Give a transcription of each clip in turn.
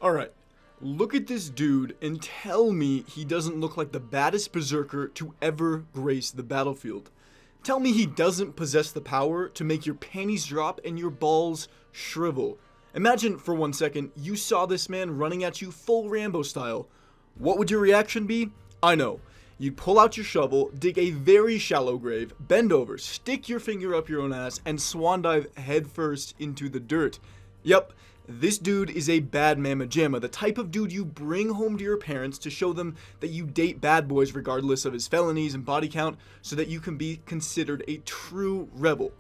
Alright, look at this dude and tell me he doesn't look like the baddest berserker to ever grace the battlefield. Tell me he doesn't possess the power to make your panties drop and your balls shrivel. Imagine for 1 second you saw this man running at you full Rambo style. What would your reaction be? I know. You'd pull out your shovel, dig a very shallow grave, bend over, stick your finger up your own ass, and swan dive headfirst into the dirt. Yep, this dude is a bad mamma jamma, the type of dude you bring home to your parents to show them that you date bad boys regardless of his felonies and body count, so that you can be considered a true rebel.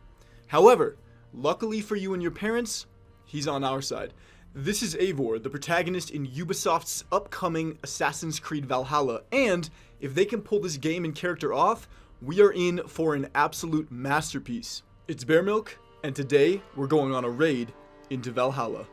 However, luckily for you and your parents, he's on our side. This is Eivor, the protagonist in Ubisoft's upcoming Assassin's Creed Valhalla, and if they can pull this game and character off, we are in for an absolute masterpiece. It's Bear Milk, and today we're going on a raid into Valhalla.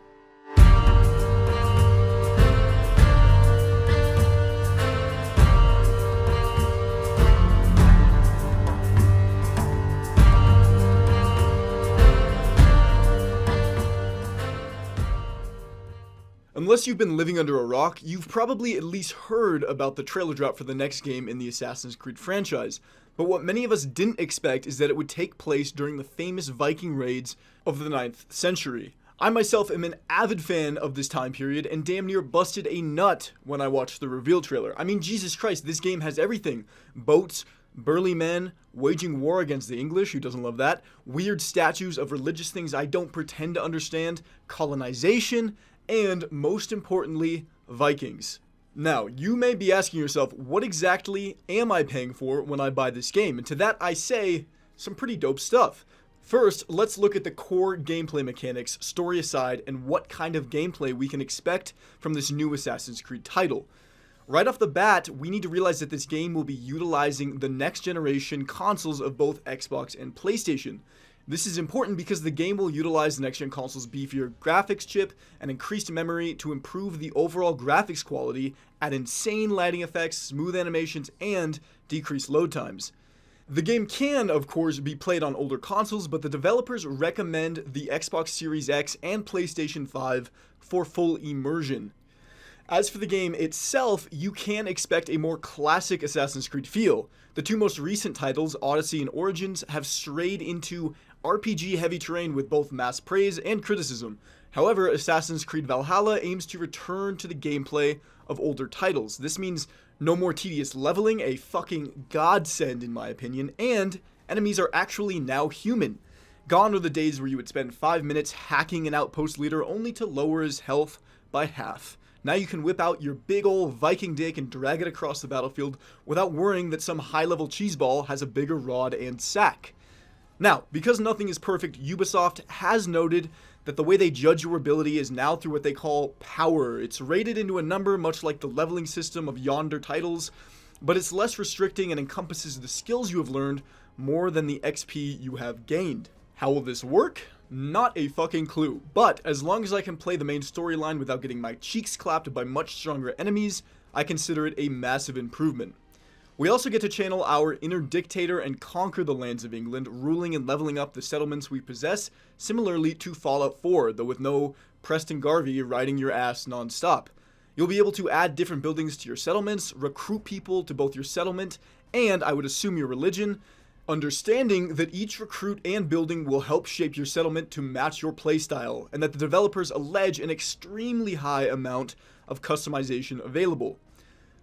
Unless you've been living under a rock, you've probably at least heard about the trailer drop for the next game in the Assassin's Creed franchise. But what many of us didn't expect is that it would take place during the famous Viking raids of the 9th century. I myself am an avid fan of this time period and damn near busted a nut when I watched the reveal trailer. I mean, Jesus Christ, this game has everything. Boats, burly men, waging war against the English, who doesn't love that, weird statues of religious things I don't pretend to understand, colonization, and most importantly, Vikings. Now, you may be asking yourself, what exactly am I paying for when I buy this game? And to that I say, some pretty dope stuff. First, let's look at the core gameplay mechanics, story aside, and what kind of gameplay we can expect from this new Assassin's Creed title. Right off the bat, we need to realize that this game will be utilizing the next generation consoles of both Xbox and PlayStation. This is important because the game will utilize the next-gen console's beefier graphics chip and increased memory to improve the overall graphics quality, add insane lighting effects, smooth animations, and decrease load times. The game can, of course, be played on older consoles, but the developers recommend the Xbox Series X and PlayStation 5 for full immersion. As for the game itself, you can expect a more classic Assassin's Creed feel. The two most recent titles, Odyssey and Origins, have strayed into RPG-heavy terrain with both mass praise and criticism. However, Assassin's Creed Valhalla aims to return to the gameplay of older titles. This means no more tedious leveling, a fucking godsend in my opinion, and enemies are actually now human. Gone are the days where you would spend 5 minutes hacking an outpost leader only to lower his health by half. Now you can whip out your big ol' Viking dick and drag it across the battlefield without worrying that some high-level cheeseball has a bigger rod and sack. Now, because nothing is perfect, Ubisoft has noted that the way they judge your ability is now through what they call power. It's rated into a number much like the leveling system of yonder titles, but it's less restricting and encompasses the skills you have learned more than the XP you have gained. How will this work? Not a fucking clue, but as long as I can play the main storyline without getting my cheeks clapped by much stronger enemies, I consider it a massive improvement. We also get to channel our inner dictator and conquer the lands of England, ruling and leveling up the settlements we possess, similarly to Fallout 4, though with no Preston Garvey riding your ass non-stop. You'll be able to add different buildings to your settlements, recruit people to both your settlement, and, I would assume, your religion, understanding that each recruit and building will help shape your settlement to match your playstyle, and that the developers allege an extremely high amount of customization available.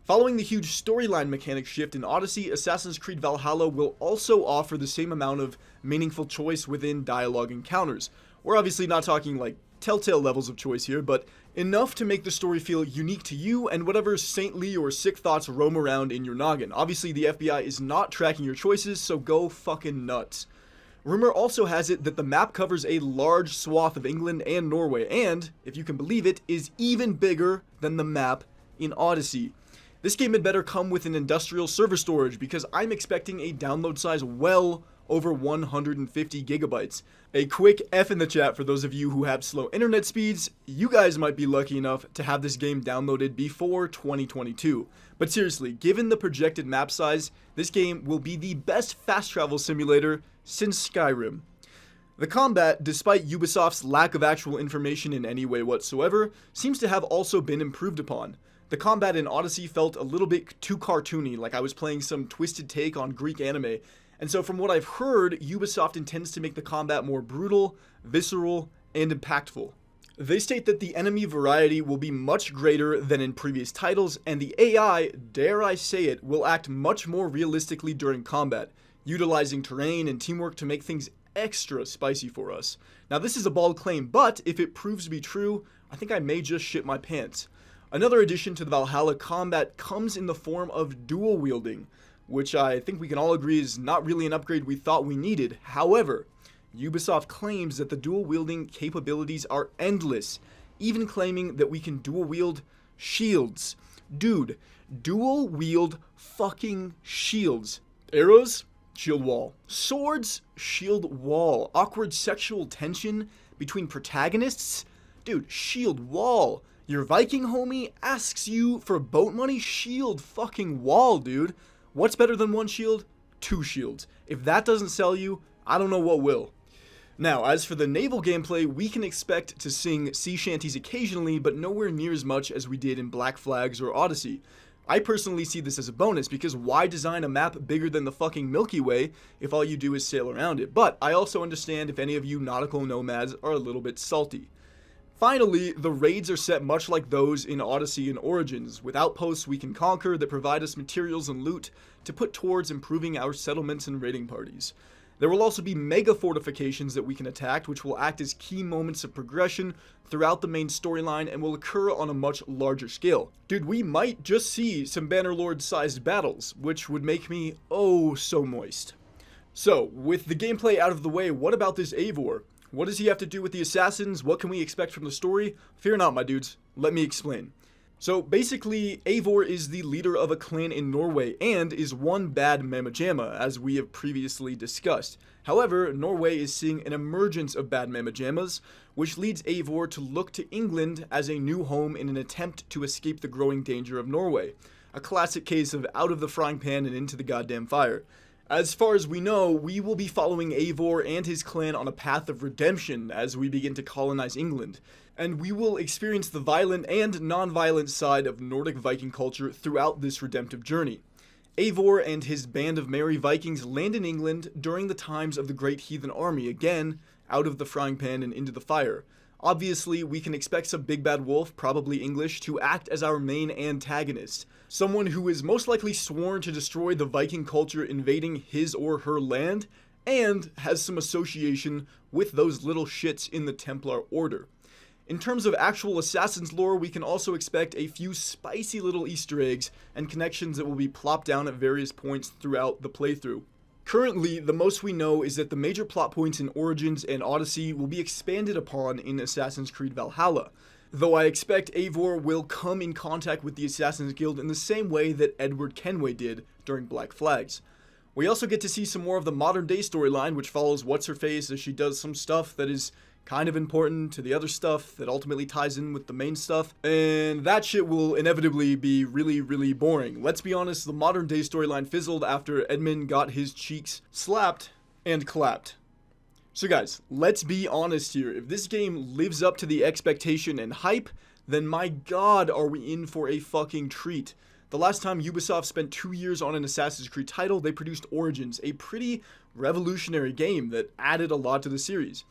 Following the huge storyline mechanic shift in Odyssey, Assassin's Creed Valhalla will also offer the same amount of meaningful choice within dialogue encounters. We're obviously not talking like Telltale levels of choice here, but enough to make the story feel unique to you and whatever saintly or sick thoughts roam around in your noggin. Obviously, the FBI is not tracking your choices, so go fucking nuts. Rumor also has it that the map covers a large swath of England and Norway, and, if you can believe it, is even bigger than the map in Odyssey. This game had better come with an industrial server storage because I'm expecting a download size well over 150 gigabytes. A quick F in the chat for those of you who have slow internet speeds. You guys might be lucky enough to have this game downloaded before 2022. But seriously, given the projected map size, this game will be the best fast travel simulator since Skyrim. The combat, despite Ubisoft's lack of actual information in any way whatsoever, seems to have also been improved upon. The combat in Odyssey felt a little bit too cartoony, like I was playing some twisted take on Greek anime, and so from what I've heard, Ubisoft intends to make the combat more brutal, visceral, and impactful. They state that the enemy variety will be much greater than in previous titles, and the AI, dare I say it, will act much more realistically during combat, utilizing terrain and teamwork to make things extra spicy for us. Now this is a bold claim, but if it proves to be true, I think I may just shit my pants. Another addition to the Valhalla combat comes in the form of dual wielding, which I think we can all agree is not really an upgrade we thought we needed. However, Ubisoft claims that the dual wielding capabilities are endless, even claiming that we can dual wield shields. Dude, dual wield fucking shields. Arrows? Shield wall. Swords? Shield wall. Awkward sexual tension between protagonists? Dude, shield wall. Your Viking homie asks you for boat money? Shield fucking wall, dude. What's better than one shield? Two shields. If that doesn't sell you, I don't know what will. Now, as for the naval gameplay, we can expect to sing sea shanties occasionally, but nowhere near as much as we did in Black Flags or Odyssey. I personally see this as a bonus, because why design a map bigger than the fucking Milky Way if all you do is sail around it? But I also understand if any of you nautical nomads are a little bit salty. Finally, the raids are set much like those in Odyssey and Origins, with outposts we can conquer that provide us materials and loot to put towards improving our settlements and raiding parties. There will also be mega fortifications that we can attack, which will act as key moments of progression throughout the main storyline and will occur on a much larger scale. Dude, we might just see some Bannerlord-sized battles, which would make me oh so moist. So, with the gameplay out of the way, what about this Eivor? What does he have to do with the assassins? What can we expect from the story? Fear not, my dudes. Let me explain. So basically, Eivor is the leader of a clan in Norway and is one bad mamma-jamma, as we have previously discussed. However, Norway is seeing an emergence of bad mamma-jammas, which leads Eivor to look to England as a new home in an attempt to escape the growing danger of Norway. A classic case of out of the frying pan and into the goddamn fire. As far as we know, we will be following Eivor and his clan on a path of redemption as we begin to colonize England, and we will experience the violent and non-violent side of Nordic Viking culture throughout this redemptive journey. Eivor and his band of merry Vikings land in England during the times of the Great Heathen Army, again, out of the frying pan and into the fire. Obviously, we can expect some big bad wolf, probably English, to act as our main antagonist. Someone who is most likely sworn to destroy the Viking culture invading his or her land, and has some association with those little shits in the Templar Order. In terms of actual Assassin's lore, we can also expect a few spicy little Easter eggs and connections that will be plopped down at various points throughout the playthrough. Currently, the most we know is that the major plot points in Origins and Odyssey will be expanded upon in Assassin's Creed Valhalla, though I expect Eivor will come in contact with the Assassin's Guild in the same way that Edward Kenway did during Black Flags. We also get to see some more of the modern day storyline, which follows What's-Her-Face as she does some stuff that is kind of important to the other stuff that ultimately ties in with the main stuff, and that shit will inevitably be really, really boring. Let's be honest, the modern day storyline fizzled after Edmund got his cheeks slapped and clapped. So guys, let's be honest here. If this game lives up to the expectation and hype, then my god, are we in for a fucking treat. The last time Ubisoft spent 2 years on an Assassin's Creed title, they produced Origins, a pretty revolutionary game that added a lot to the series.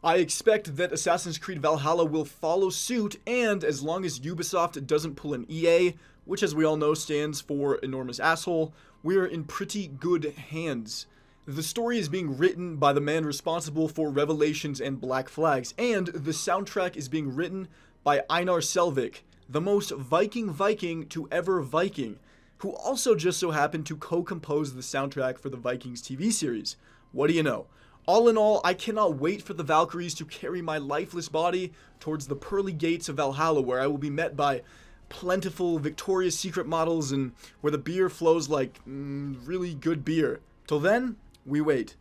I expect that Assassin's Creed Valhalla will follow suit, and as long as Ubisoft doesn't pull an EA, which as we all know stands for enormous asshole, we're in pretty good hands. The story is being written by the man responsible for Revelations and Black Flags, and the soundtrack is being written by Einar Selvik, the most Viking to ever Viking, who also just so happened to co-compose the soundtrack for the Vikings TV series. What do you know? All in all, I cannot wait for the Valkyries to carry my lifeless body towards the pearly gates of Valhalla, where I will be met by plentiful Victoria's Secret models and where the beer flows like really good beer. Till then, we wait.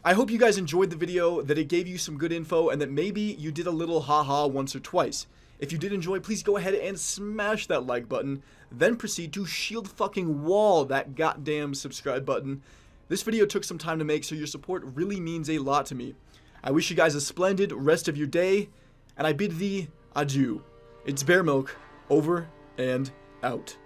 I hope you guys enjoyed the video, that it gave you some good info, and that maybe you did a little haha once or twice. If you did enjoy, please go ahead and smash that like button, then proceed to shield fucking wall that goddamn subscribe button. This video took some time to make, so your support really means a lot to me. I wish you guys a splendid rest of your day, and I bid thee adieu. It's Bear Milk, over and out.